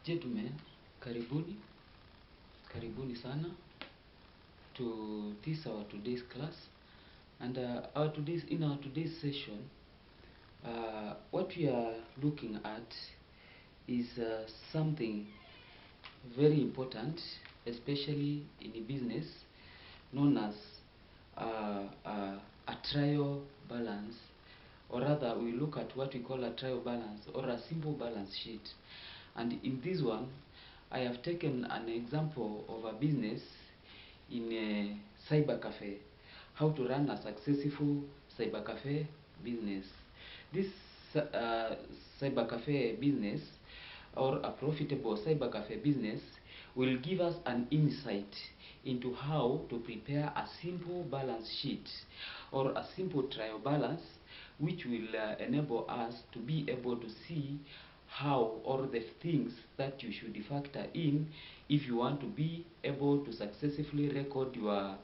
Gentlemen, karibuni sana to this our today's class, and in our today's session, what we are looking at is something very important, especially in a business, known as a trial balance, or rather we look at what we call a trial balance or a simple balance sheet. And in this one, I have taken an example of a business in a cyber cafe, how to run a successful cyber cafe business. This cyber cafe business, or a profitable cyber cafe business, will give us an insight into how to prepare a simple balance sheet or a simple trial balance, which will enable us to be able to see how, or the things that you should factor in if you want to be able to successfully record your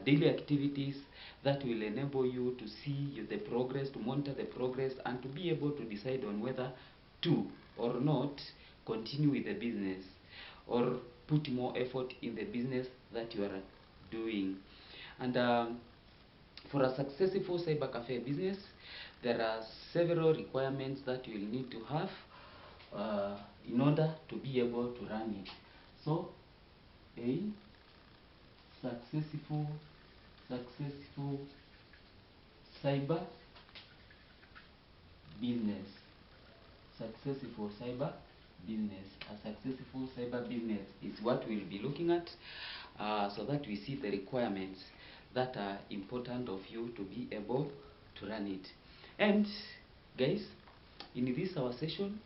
daily activities, that will enable you to see the progress, to monitor the progress, and to be able to decide on whether to or not continue with the business or put more effort in the business that you are doing. And for a successful cyber cafe business, there are several requirements that you will need to have in order to be able to run it. So, a successful cyber business. Successful cyber business. A successful cyber business is what we'll be looking at, so that we see the requirements that are important of you to be able to run it. And guys, in this our session,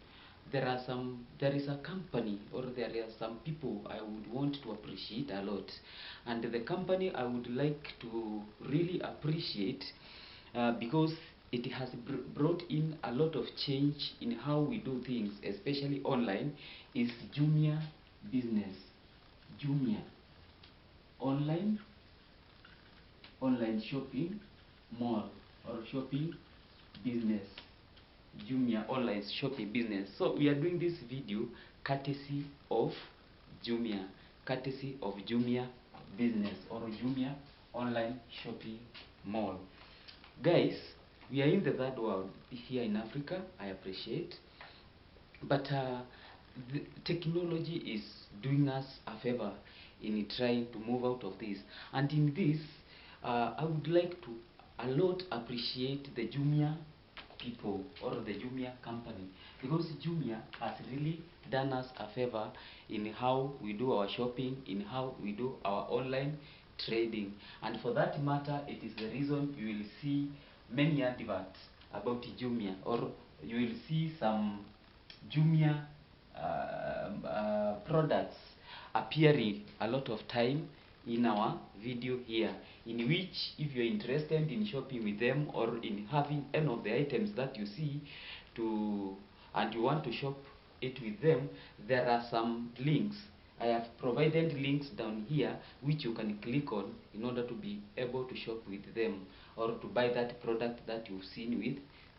there is a company, or there are some people I would want to appreciate a lot, and the company I would like to really appreciate because it has brought in a lot of change in how we do things, especially online, is Jumia business. Jumia, online shopping mall or shopping business. Jumia online shopping business. So we are doing this video courtesy of Jumia, business, or Jumia online shopping mall. Guys, we are in the third world here in Africa, I appreciate, but the technology is doing us a favor in trying to move out of this. And in this, I would like to a lot appreciate the Jumia people, or the Jumia company, because Jumia has really done us a favor in how we do our shopping, in how we do our online trading. And for that matter, it is the reason you will see many adverts about Jumia, or you will see some Jumia products appearing a lot of time in our video here, in which if you're interested in shopping with them or in having any of the items that you see and you want to shop it with them, there are some links. I have provided links down here which you can click on in order to be able to shop with them, or to buy that product that you've seen with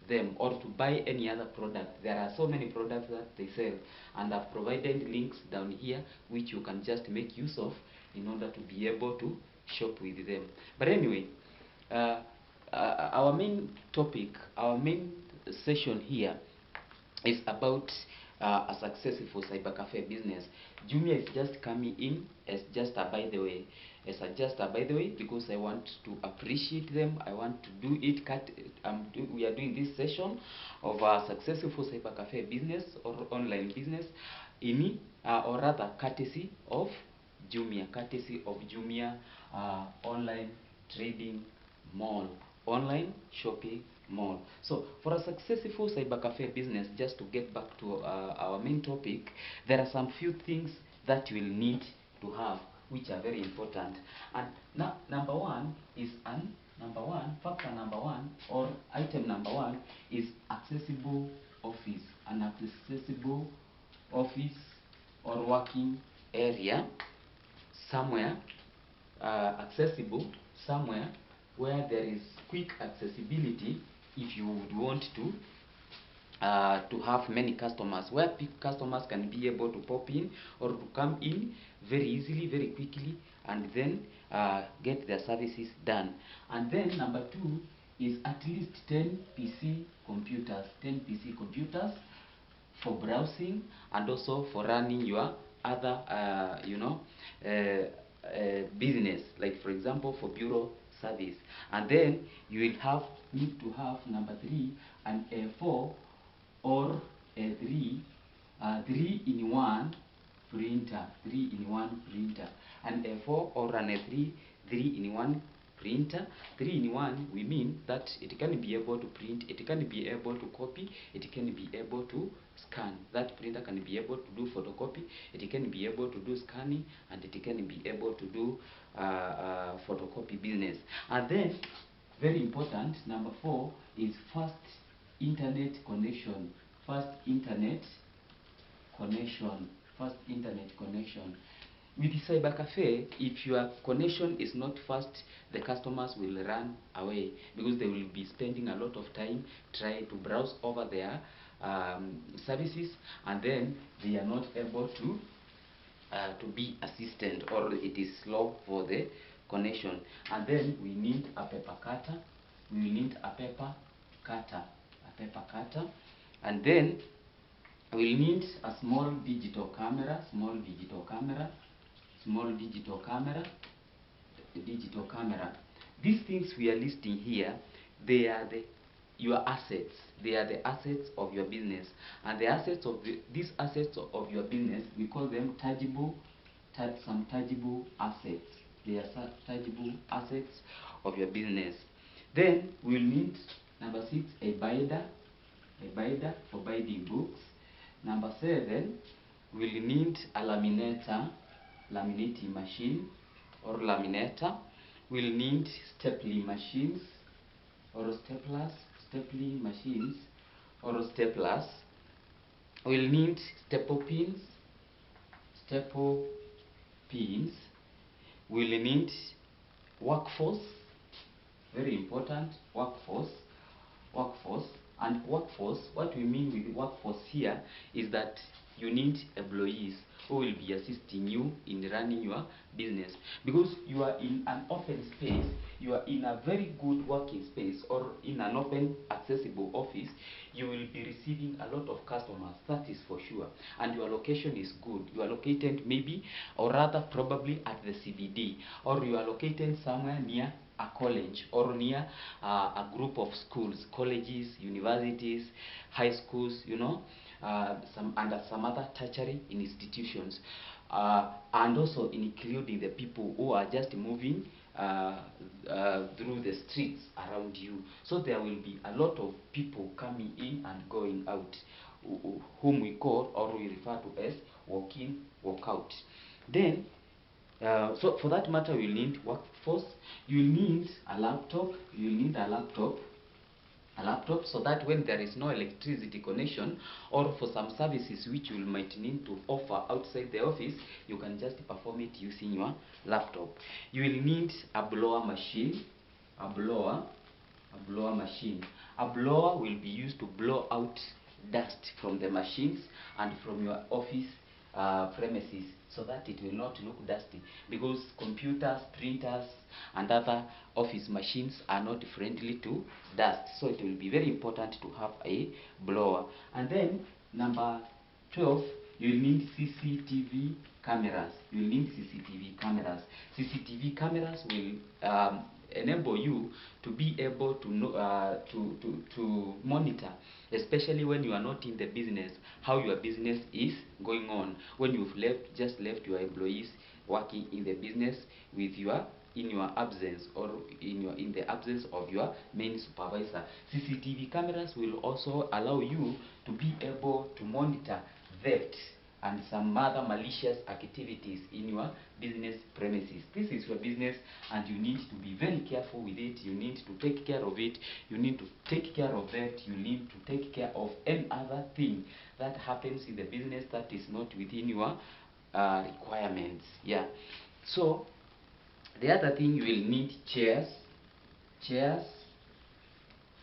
them, or to buy any other product. There are so many products that they sell, and I've provided links down here which you can just make use of in order to be able to shop with them. But anyway, our main topic, our main session here is about a successful cyber cafe business. Jumia is just coming in as just a by the way, because I want to appreciate them. I want to do it. We are doing this session of a successful cyber cafe business or online business in, or rather, courtesy of Jumia, online trading mall, online shopping mall. So for a successful cyber cafe business, just to get back to our main topic, there are some few things that you will need to have, which are very important. And factor number one, or item number one, is accessible office. An accessible office or working area somewhere, accessible somewhere where there is quick accessibility if you would want to to have many customers, where customers can be able to pop in or to come in very easily, very quickly, and then get their services done. And then number 2 is at least 10 PC computers, 10 PC computers for browsing and also for running your other business, like for example for bureau service. And then you will need to have number 3 an A4 or A3 3-in-1 printer, 3-in-1 printer, an A4 or an A3 3-in-1 printer. 3-in-1, we mean that it can be able to print, it can be able to copy, it can be able to scan. That printer can be able to do photocopy, it can be able to do scanning, and it can be able to do photocopy business. And then very important, number 4 is fast internet connection. Fast internet connection. Fast internet connection. With cyber cafe, if your connection is not fast, the customers will run away because they will be spending a lot of time trying to browse over their services, and then they are not able to be assisted, or it is slow for the connection. And then we need a paper cutter. We need a paper cutter. A paper cutter. And then we'll need a small digital camera, small digital camera, small digital camera, digital camera. These things we are listing here, they are your assets. They are the assets of your business, and the assets of these assets of your business, we call them tangible, some tangible assets. They are tangible assets of your business. Then we'll need number 6 a binder for binding books. Number 7, we'll need a laminator, laminating machine or laminator. We'll need stapling machines or staplers, stapling machines or staplers. We'll need staple pins, staple pins. We'll need workforce, very important, workforce. And workforce, what we mean with workforce here is that you need employees who will be assisting you in running your business, because you are in an open space, you are in a very good working space, or in an open accessible office. You will be receiving a lot of customers, that is for sure, and your location is good. You are located maybe, or rather probably at the CBD, or you are located somewhere near a college, or near a group of schools, colleges, universities, high schools, some other tertiary institutions, and also including the people who are just moving through the streets around you. So there will be a lot of people coming in and going out, whom we call, or we refer to as walk in, walk out. Then so for that matter, you need workforce. You need a laptop. You need a laptop, so that when there is no electricity connection, or for some services which you might need to offer outside the office, you can just perform it using your laptop. You will need a blower machine, a blower machine. A blower will be used to blow out dust from the machines and from your office premises, so that it will not look dusty, because computers, printers, and other office machines are not friendly to dust. So it will be very important to have a blower. And then number 12, you need CCTV cameras. You need CCTV cameras. CCTV cameras will enable you to be able to know, to monitor, especially when you are not in the business, how your business is going on, when you've just left your employees working in the business with in your absence, or in the absence of your main supervisor. CCTV cameras will also allow you to be able to monitor theft and some other malicious activities in your business premises. This is your business, and you need to be very careful with it. You need to take care of it. You need to take care of that. You need to take care of any other thing that happens in the business that is not within your requirements. Yeah. So the other thing, you will need chairs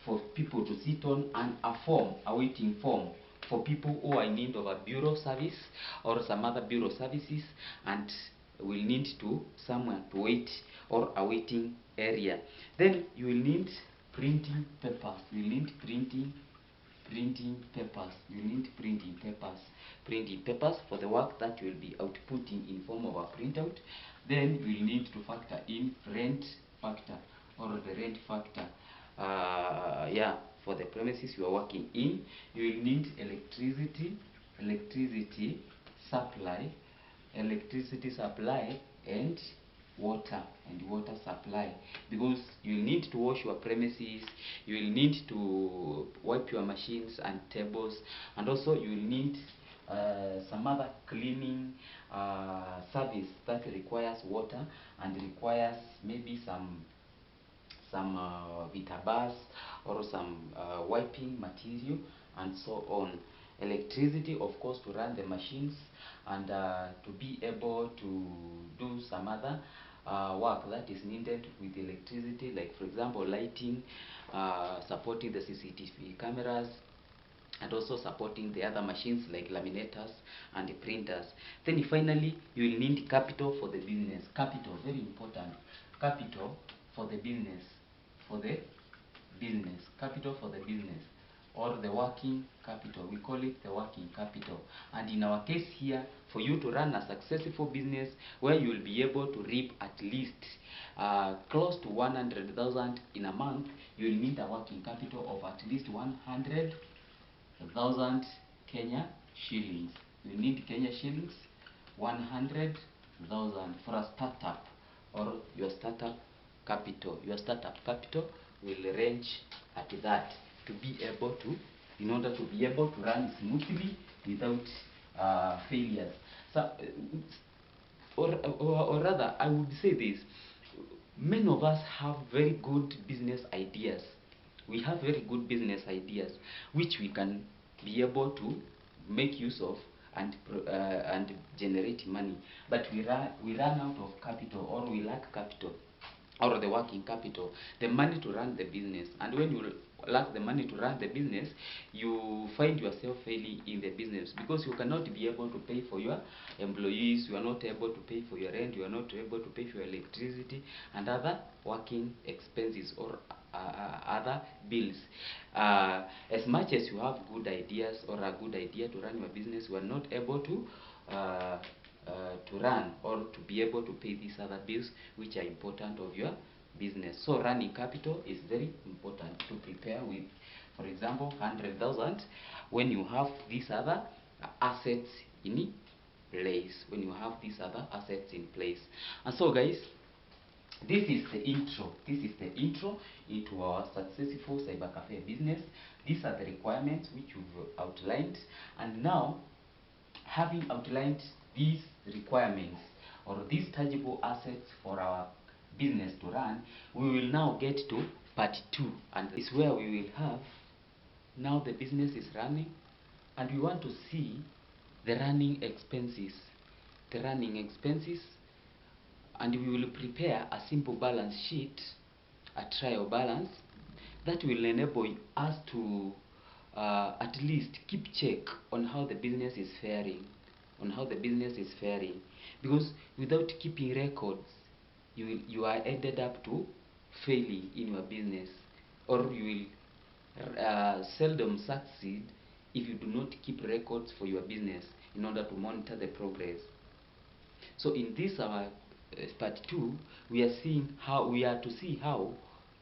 for people to sit on, and a form, a waiting form for people who are in need of a bureau service or some other bureau services and will need to somewhere to wait or a waiting area. Then you will need printing papers. You will need printing papers. You need printing papers for the work that you will be outputting in form of a printout. Then you will need to factor in rent factor or the rent factor. Yeah, for the premises you are working in. You will need electricity supply, and water supply, because you will need to wash your premises, you will need to wipe your machines and tables, and also you will need some other cleaning service that requires water and requires maybe some vitabas or some wiping material and so on. Electricity, of course, to run the machines and to be able to do some other work that is needed with electricity, like for example lighting, supporting the CCTV cameras, and also supporting the other machines like laminators and the printers. Then finally you will need capital for the business. Capital, very important. Capital for the business, capital for the business, or the working capital. We call it the working capital. And in our case here, for you to run a successful business where you will be able to reap at least close to 100,000 in a month, you will need a working capital of at least 100,000 Kenya shillings. You need Kenya shillings 100,000 for a startup, or your startup capital. Your startup capital will range at that to be able to, in order to be able to run smoothly without failures. So, or rather, I would say this: many of us have very good business ideas. We have very good business ideas which we can be able to make use of and generate money, but we run out of capital, or we lack capital, or the working capital, the money to run the business. And when you lack the money to run the business, you find yourself failing in the business, because you cannot be able to pay for your employees, you are not able to pay for your rent, you are not able to pay for your electricity and other working expenses or other bills. As much as you have good ideas or a good idea to run your business, you are not able to run or to be able to pay these other bills which are important of your business. So running capital is very important to prepare with, for example, 100,000 when you have these other assets in place. And so guys, this is the intro into our successful cyber cafe business. These are the requirements which we've outlined, and now, having outlined these requirements or these tangible assets for our business to run, we will now get to part 2, and this is where we will have, now the business is running and we want to see the running expenses, and we will prepare a simple balance sheet, a trial balance, that will enable us to at least keep check on how the business is faring, because without keeping records, you are ended up to failing in your business, or you will seldom succeed if you do not keep records for your business in order to monitor the progress. So in this part 2, we are to see how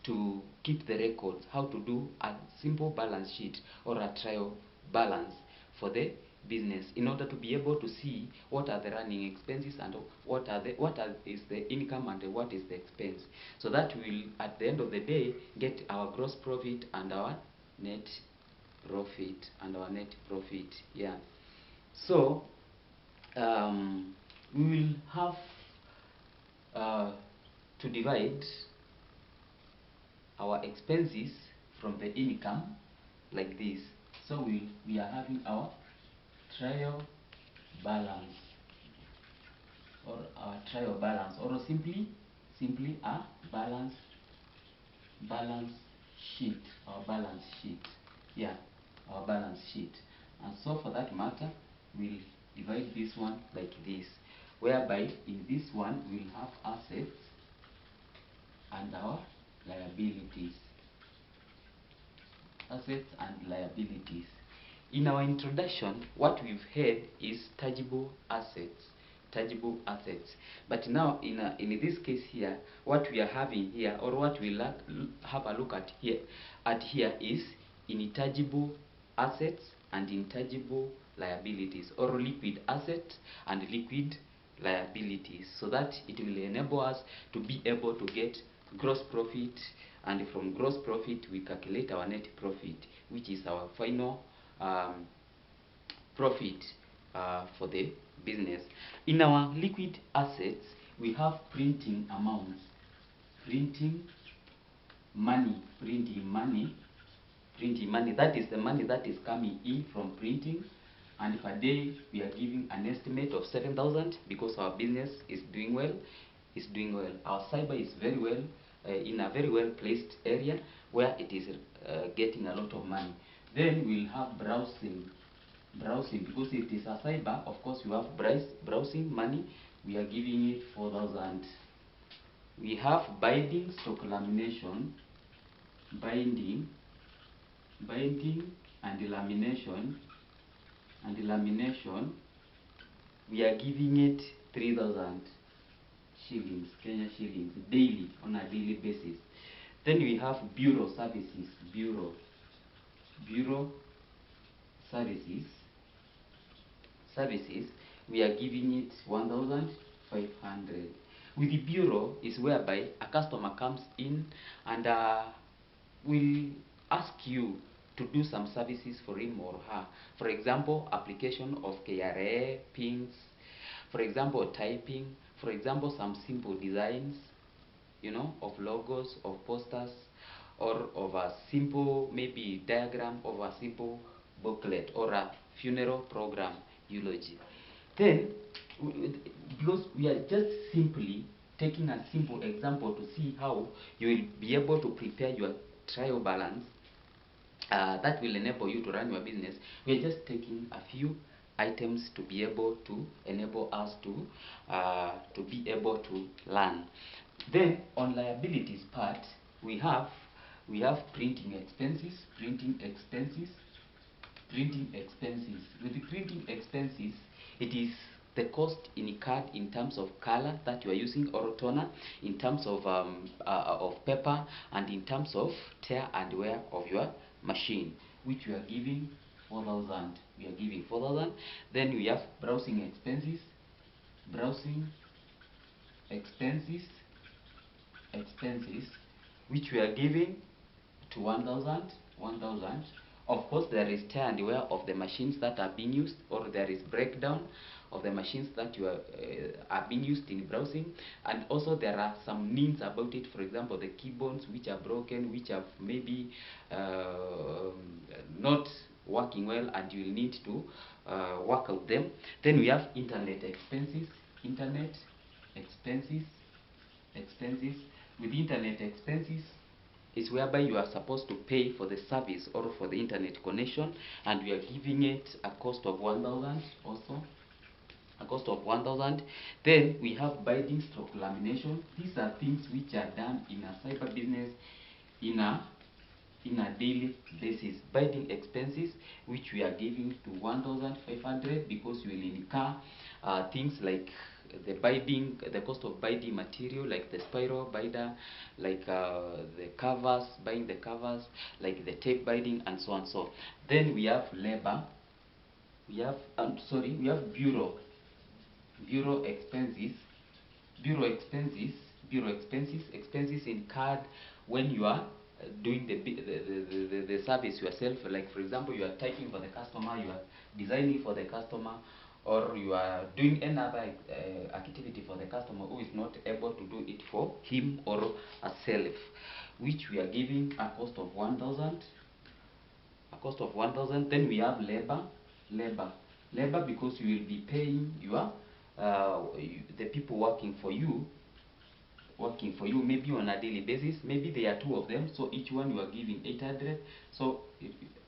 to keep the records, how to do a simple balance sheet or a trial balance for the business, in order to be able to see what are the running expenses and what is the income and what is the expense, so that we will at the end of the day get our gross profit and our net profit Yeah. So we will have to divide our expenses from the income like this. So we are having our trial balance, or simply a balance sheet, our balance sheet. Yeah, our balance sheet. And so for that matter, we'll divide this one like this, whereby in this one we'll have assets and our liabilities. Assets and liabilities. In our introduction, what we've heard is tangible assets. Tangible assets. But now, in this case here, what we are having here, or what we'll have a look at here is intangible assets and intangible liabilities, or liquid assets and liquid liabilities, so that it will enable us to be able to get gross profit, and from gross profit we calculate our net profit, which is our final profit for the business. In our liquid assets, we have printing amounts, printing money. That is the money that is coming in from printing, and per day we are giving an estimate of 7,000 because our business is doing well. Our cyber is very well in a very well placed area where it is getting a lot of money. Then we'll have browsing, because it is a cyber. Of course, you have browsing money. We are giving it 4,000. We have binding stock lamination, binding and lamination. We are giving it 3,000 shillings, Kenya shillings, daily, on a daily basis. Then we have bureau services, bureau services. We are giving it 1,500. With the bureau is whereby a customer comes in and will ask you to do some services for him or her. For example, application of KRA pins, for example, typing, for example, some simple designs, of logos, of posters, or of a simple maybe diagram of a simple booklet, or a funeral program eulogy. Then, because we are just simply taking a simple example to see how you will be able to prepare your trial balance that will enable you to run your business, we are just taking a few items to be able to enable us to be able to learn. Then on liabilities part, we have printing expenses. With the printing expenses, it is the cost incurred in terms of color that you are using, or toner, in terms of paper, and in terms of tear and wear of your machine, which we are giving 4,000. Then we have browsing expenses, which we are giving to 1,000. Of course, there is tear and wear of the machines that are being used, or there is breakdown of the machines that you are being used in browsing, and also there are some needs about it. For example, the keyboards which are broken, which have maybe not working well, and you will need to work out them. Then we have internet expenses. With internet expenses is whereby you are supposed to pay for the service or for the internet connection, and we are giving it a cost of 1,000 also. Then we have binding stock lamination. These are things which are done in a cyber business in a daily basis. Binding expenses, which we are giving to 1,500, because you will incur things like the cost of binding material, like the spiral binder, like the covers, buying the covers, like the tape binding, and so on. So then we have labor. We have bureau expenses incurred when you are doing the service yourself. Like, for example, you are typing for the customer, you are designing for the customer, or you are doing another activity for the customer who is not able to do it for him or herself, which we are giving a cost of 1,000. Then we have labor, because you will be paying your the people working for you working for you, maybe on a daily basis. Maybe there are 2 of them, so each one you are giving 800. So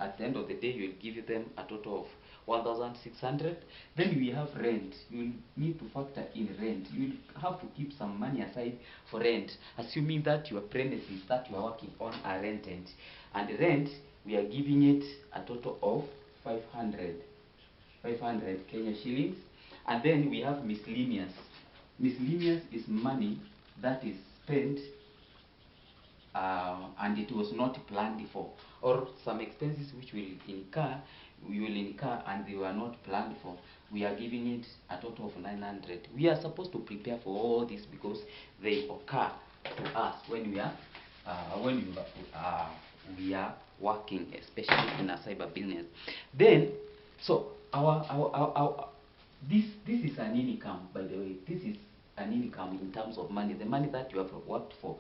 at the end of the day, you will give them a total of 1,600. Then we have rent. You will need to factor in rent. You will have to keep some money aside for rent, assuming that your premises that you are working on are rented. And rent, we are giving it a total of 500 Kenya shillings. And then we have miscellaneous. Miscellaneous is money that is spent and it was not planned for, or some expenses which we will incur and they were not planned for. We are giving it a total of 900. We are supposed to prepare for all this because they occur to us when we are working, especially in a cyber business. Then, so this is an income, by the way. This is an income in terms of money, the money that you have worked for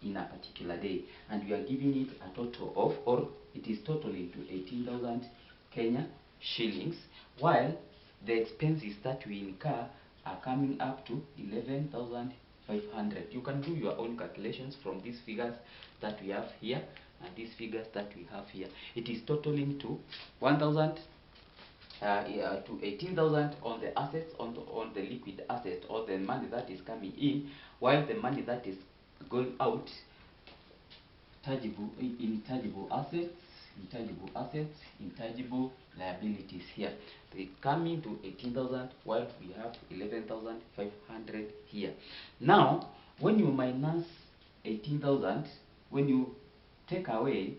in a particular day, and we are giving it a total of, or it is totaling to 18,000 Kenya shillings, while the expenses that we incur are coming up to 11,500. You can do your own calculations from these figures that we have here and these figures that we have here. It is totaling to 1,000 to 18,000 on the assets, on the liquid asset, or the money that is coming in, while the money that is going out, intangible assets, intangible liabilities here. They come into 18,000 while we have 11,500 here. Now, when you minus 18,000, when you take away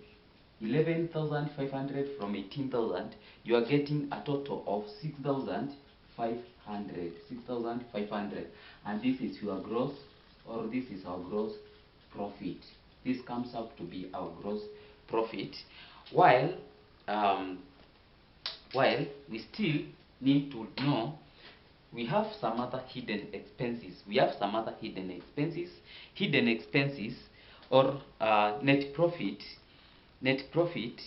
11,500 from 18,000, you are getting a total of 6,500. And this is your gross, or this is our gross profit. This comes up to be our gross profit, while we still need to know we have some other hidden expenses. Hidden expenses, or net profit. Net profit,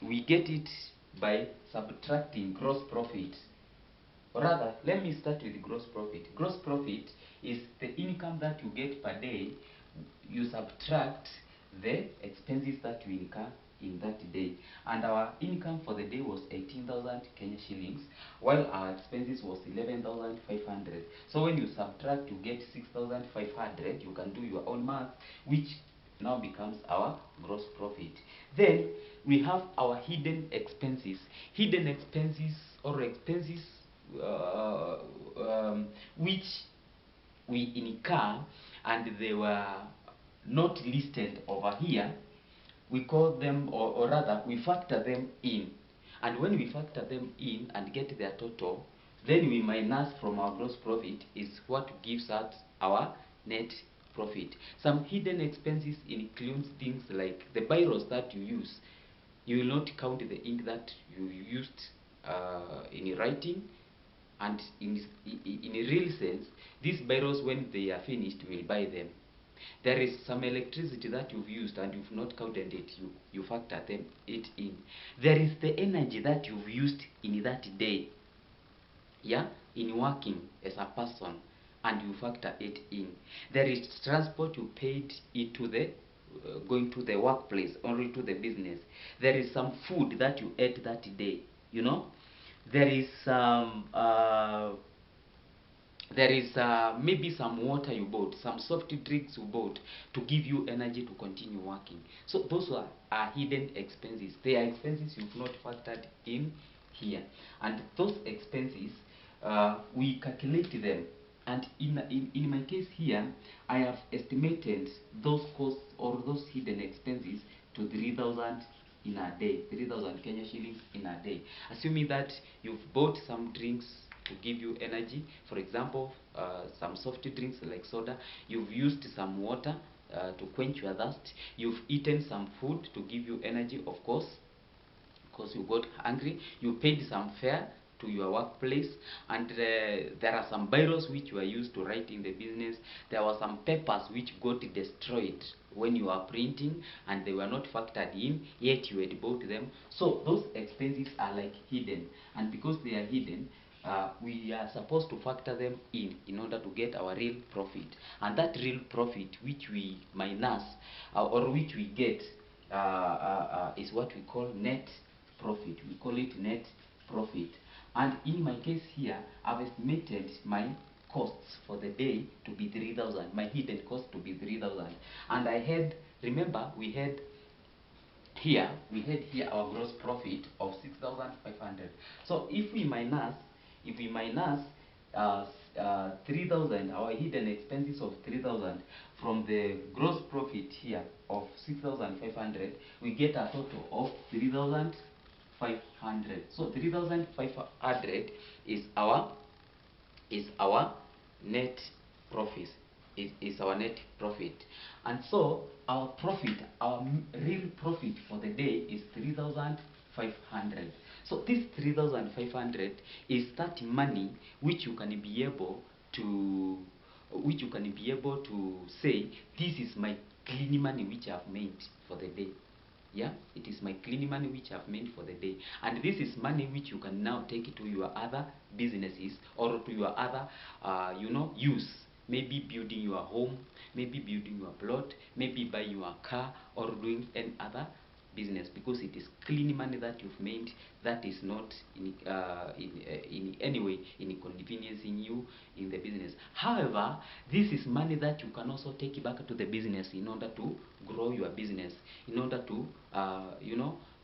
we get it by subtracting gross profit. Or rather, let me start with gross profit. Gross profit is the income that you get per day. You subtract the expenses that you incur in that day. And our income for the day was 18,000 Kenya shillings, while our expenses was 11,500. So when you subtract, you get 6,500. You can do your own math, which now becomes our gross profit. Then we have our hidden expenses. Hidden expenses, or expenses which we incur and they were not listed over here. We call them, or rather we factor them in. And when we factor them in and get their total, then we minus from our gross profit is what gives us our net profit. Some hidden expenses includes things like the biros that you use. You will not count the ink that you used in writing, and in a real sense, these biros, when they are finished, we will buy them. There is some electricity that you've used and you've not counted it, you factor it in. There is the energy that you've used in that day, yeah, in working as a person, and you factor it in. There is transport you paid into the going to the workplace or into the business. There is some food that you ate that day, you know. There is maybe some water you bought, some soft drinks you bought to give you energy to continue working. So those are hidden expenses. They are expenses you've not factored in here. And those expenses, we calculate them. And in my case here, I have estimated those costs, or those hidden expenses, to 3,000 in a day, 3,000 Kenya shillings in a day. Assuming that you've bought some drinks to give you energy, for example, some soft drinks like soda. You've used some water to quench your thirst. You've eaten some food to give you energy, of course, because you got hungry. You paid some fare to your workplace, and there are some biros which were used to write in the business. There were some papers which got destroyed when you are printing, and they were not factored in, yet you had bought them. So those expenses are like hidden, and because they are hidden, we are supposed to factor them in order to get our real profit. And that real profit which we minus or which we get is what we call net profit. We call it net profit. And in my case here, I've estimated my costs for the day to be 3,000, my hidden cost to be 3,000. And I had, remember, we had here our gross profit of 6,500. So if we minus 3,000, our hidden expenses of 3,000 from the gross profit here of 6,500, we get a total of 3,500. So 3,500 is our net profit. Is our net profit. And so our profit, our real profit for the day is 3,500. So this 3,500 is that money which you can be able to say, this is my clean money which I've made for the day. Yeah, it is my clean money which I've made for the day. And this is money which you can now take to your other businesses or to your other use. Maybe building your home, maybe building your plot, maybe buying your car, or doing any other business, because it is clean money that you've made, that is not in any way inconveniencing you in the business. However, this is money that you can also take back to the business in order to grow your business, in order to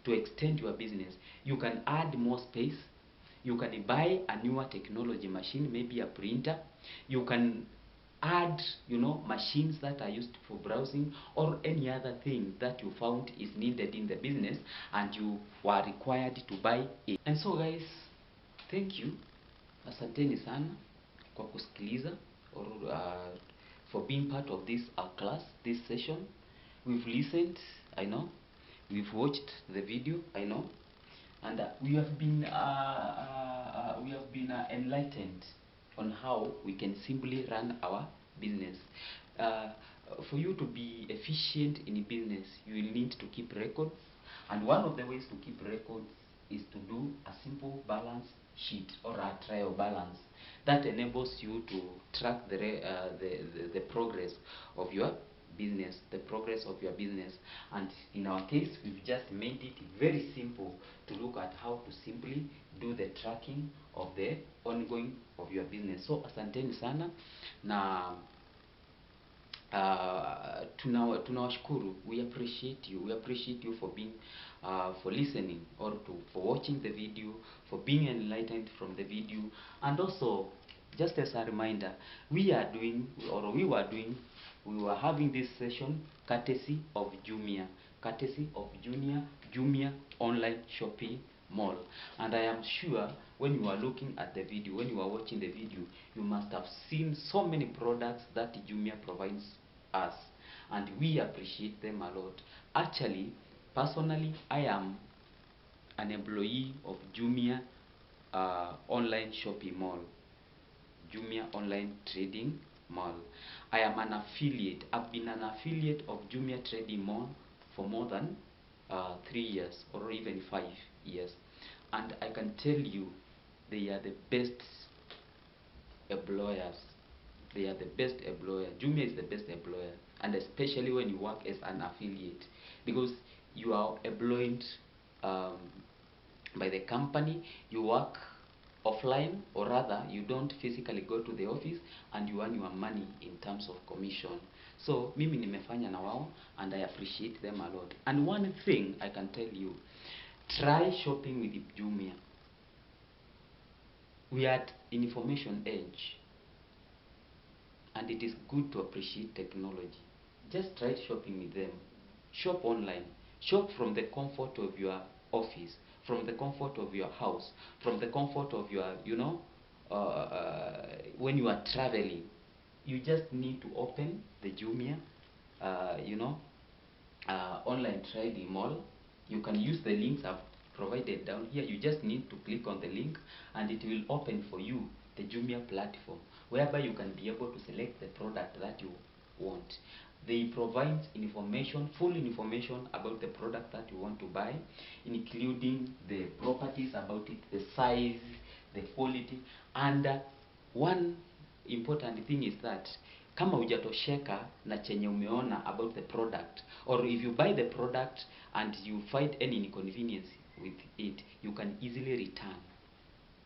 to extend your business. You can add more space. You can buy a newer technology machine, maybe a printer. You can add machines that are used for browsing, or any other thing that you found is needed in the business and you were required to buy it. And so guys, thank you, asanteni sana kwa kusikiliza, or for being part of this class, this session. We've listened, I know, we've watched the video, I know, and we have been enlightened on how we can simply run our business. For you to be efficient in business, you will need to keep records, and one of the ways to keep records is to do a simple balance sheet or a trial balance that enables you to track the progress of your business, And in our case, we've just made it very simple to look at how to simply do the tracking of the ongoing of your business. So asanteni sana, na tunawashukuru. We appreciate you for being for listening, or for watching the video, for being enlightened from the video. And also, just as a reminder, we were having this session courtesy of Jumia, Jumia online shopping mall. And I am sure when you are looking at the video, when you are watching the video, you must have seen so many products that Jumia provides us, and we appreciate them a lot. Actually, personally, I am an employee of Jumia online shopping mall, Jumia online trading mall. I am an affiliate. I've been an affiliate of Jumia trading mall for more than 3 years, or even 5 years, and I can tell you, they are the best employers. Jumia is the best employer, and especially when you work as an affiliate, because you are employed by the company. You work offline, or rather, you don't physically go to the office, and you earn your money in terms of commission. So mimi nimefanya na wao, and I appreciate them a lot. And one thing I can tell you, try shopping with Jumia. We are at information age, and it is good to appreciate technology. Just try shopping with them. Shop online. Shop from the comfort of your office, from the comfort of your house, from the comfort of your, when you are traveling. You just need to open the Jumia, online trading mall. You can use the links I've provided down here. You just need to click on the link, and it will open for you the Jumia platform, whereby you can be able to select the product that you want. They provide information, full information about the product that you want to buy, including the properties about it, the size, the quality, and one important thing is that kama hujatosheka na chenye umeona about the product, or if you buy the product and you find any inconvenience with it, you can easily return.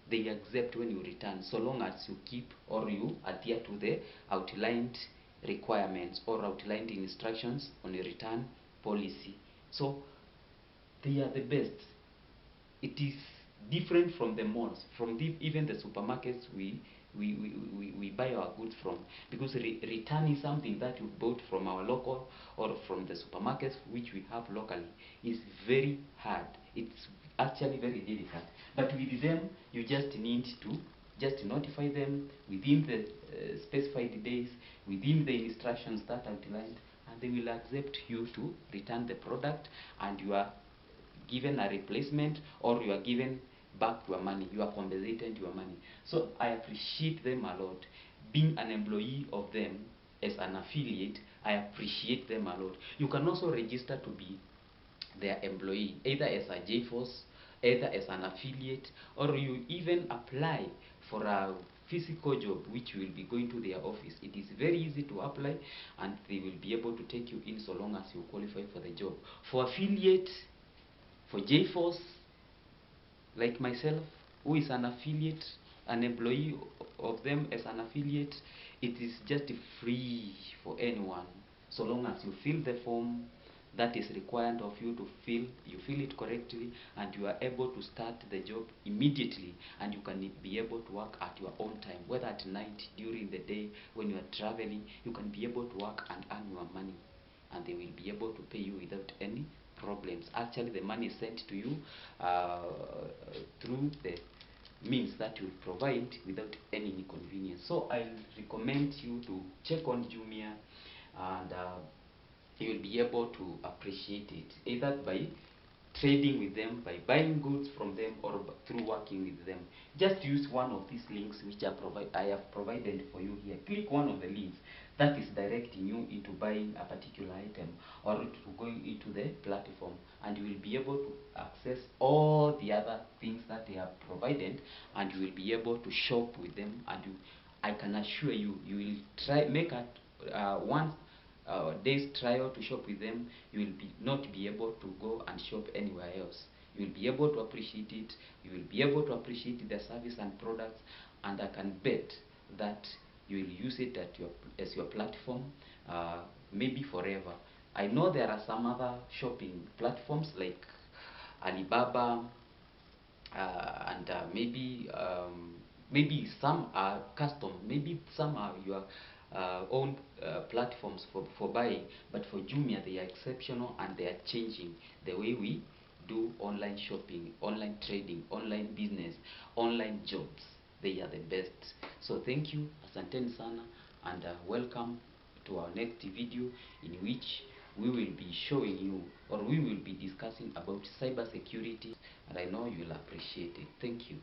They accept when you return, so long as you keep or you adhere to the outlined requirements or outlined instructions on a return policy. So they are the best. It is different from the malls, from even the supermarkets we buy our goods from, because return is something that you bought from our local or from the supermarkets which we have locally is very hard. It's actually very difficult. But with them, you just need to just notify them within the specified days, within the instructions that outlined, and they will accept you to return the product, and you are given a replacement, or you are given back your money, you are compensated your money. So I appreciate them a lot. Being an employee of them as an affiliate, I appreciate them a lot. You can also register to be their employee, either as a JForce, either as an affiliate, or you even apply for a physical job which will be going to their office. It is very easy to apply, and they will be able to take you in so long as you qualify for the job. For affiliate, for JForce, like myself, who is an affiliate, an employee of them as an affiliate, it is just free for anyone, so long as you fill the form that is required of you to fill, you fill it correctly, and you are able to start the job immediately, and you can be able to work at your own time, whether at night, during the day, when you are traveling, you can be able to work and earn your money, and they will be able to pay you without any problems. Actually, the money is sent to you through the means that you provide without any inconvenience. So I recommend you to check on Jumia, and you will be able to appreciate it, either by trading with them, by buying goods from them, or through working with them. Just use one of these links which I have provided for you here. Click one of the links that is directing you into buying a particular item, or to going into the platform, and you will be able to access all the other things that they have provided, and you will be able to shop with them. And I can assure you, you will make a one day's trial to shop with them. You will not be able to go and shop anywhere else. You will be able to appreciate it. You will be able to appreciate the service and products, and I can bet that you will use it as your platform, maybe forever. I know there are some other shopping platforms like Alibaba, and maybe some are custom, maybe some are your own platforms for buying, but for Jumia they are exceptional, and they are changing the way we do online shopping, online trading, online business, online jobs. They are the best. So thank you, asanteni sana, and welcome to our next video, in which we will be showing you, or we will be discussing about cyber security, and I know you'll appreciate it. Thank you.